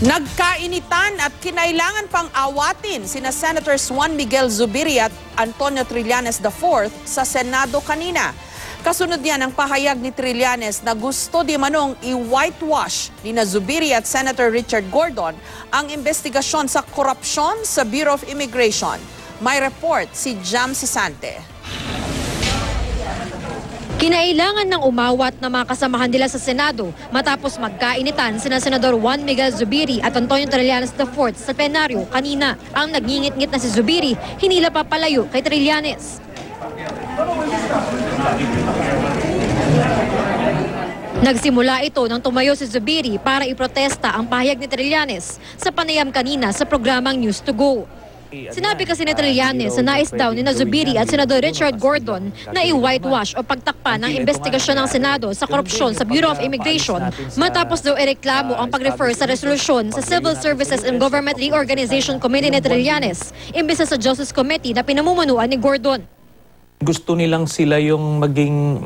Nagkainitan at kinailangan pang awatin sina Senators Juan Miguel Zubiri at Antonio Trillanes IV sa Senado kanina. Kasunod niyan ang pahayag ni Trillanes na gusto di manong i-whitewash ni Zubiri at Senator Richard Gordon ang investigasyon sa korupsyon sa Bureau of Immigration. May report si Jam Sisante. Kinailangan ng umawat na mga kasamahan nila sa Senado matapos magkainitan sina Senador Juan Miguel Zubiri at Antonio Trillanes IV sa plenaryo kanina. Ang nagngingit-ngit na si Zubiri, hinila pa palayo kay Trillanes. Nagsimula ito nang tumayo si Zubiri para iprotesta ang pahayag ni Trillanes sa panayam kanina sa programang News to Go. Sinabi kasi ni Trillanes na nais daw ni Zubiri at Senador Richard Gordon na i-whitewash o pagtakpan ng investigasyon ng Senado sa korupsyon sa Bureau of Immigration matapos daw ireklamo ang pag-refer sa resolusyon sa Civil Services and Government Reorganization Committee ni Trillanes imbes sa Justice Committee na pinamumunuan ni Gordon. Gusto nilang sila yung maging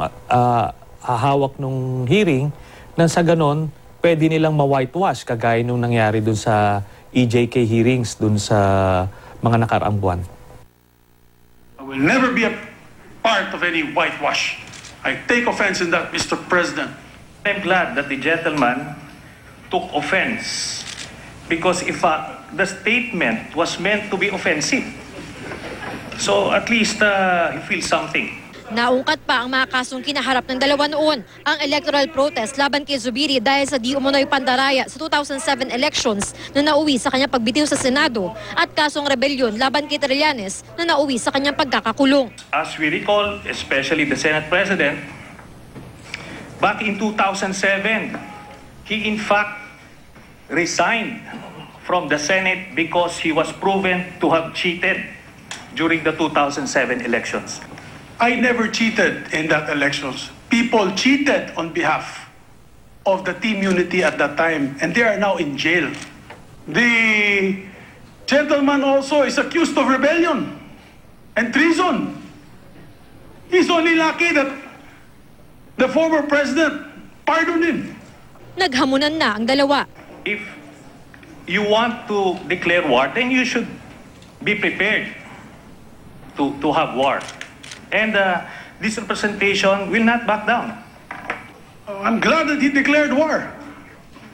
hahawak ng hearing nang sa ganon pwede nilang ma-whitewash kagaya nung nangyari dun sa EJK hearings dun sa mga nakaraang buwan. I will never be a part of any whitewash. I take offense in that, Mr. President. I'm glad that the gentleman took offense because if the statement was meant to be offensive, so at least he feels something. Naungkat pa ang mga kasong kinaharap ng dalawa noon, ang electoral protest laban kay Zubiri dahil sa di umunoy pandaraya sa 2007 elections na nauwi sa kanyang pagbitiw sa Senado at kasong rebelyon laban kay Trillanes na nauwi sa kanyang pagkakakulong. As we recall, especially the Senate President, back in 2007, he in fact resigned from the Senate because he was proven to have cheated during the 2007 elections. I never cheated in that elections. People cheated on behalf of the Team Unity at that time, and they are now in jail. The gentleman also is accused of rebellion and treason. He's only lucky that the former president pardoned him. Naghamunan na ang dalawa. If you want to declare war, then you should be prepared to have war. And this representation will not back down. I'm glad that he declared war.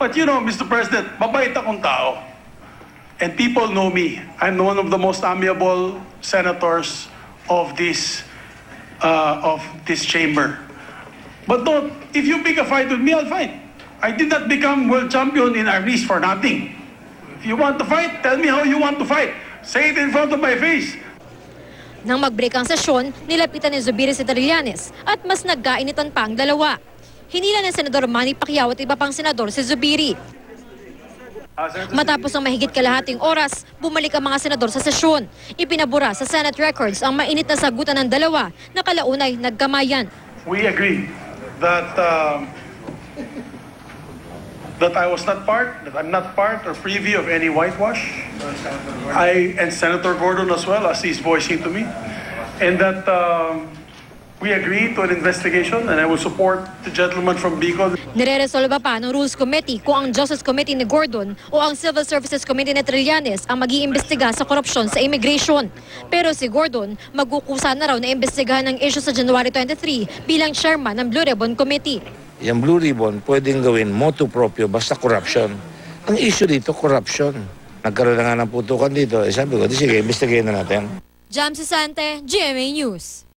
But you know, Mr. President, mabait akong tao. And people know me. I'm one of the most amiable senators of this chamber. But don't, if you pick a fight with me, I'll fight. I did not become world champion in armies for nothing. If you want to fight, tell me how you want to fight. Say it in front of my face. Nang mag-break ang sesyon, nilapitan ni Zubiri si Trillanes at mas nagkainitan pa ang dalawa. Hinila ng Senador Manny Pacquiao at iba pang senador si Zubiri. Matapos ang mahigit kalahating oras, bumalik ang mga senador sa sesyon. Ipinabura sa Senate records ang mainit na sagutan ng dalawa na kalaunay nagkamayan. We agree that I'm not part or privy of any whitewash. I and Senator Gordon as well, as he's voicing to me, and that we agree to an investigation, and I will support the gentleman from Bicol. Nire-resolva pa ng Rules Committee kung ang Justice Committee ni Gordon o ang Civil Services Committee ni Trillanes ang mag-iimbestiga sa korupsyon sa immigration. Pero si Gordon magkukusa na raw na imbestigahan ng issue sa January 23 bilang chairman ng Blue Ribbon Committee. Yung Blue Ribbon pwedeng gawin motu proprio basta corruption. Ang issue dito, corruption. Nagkaroon na nga ng putukan dito. Sabi ko, sige, imbestigahan na natin. Jam Sisante, GMA News.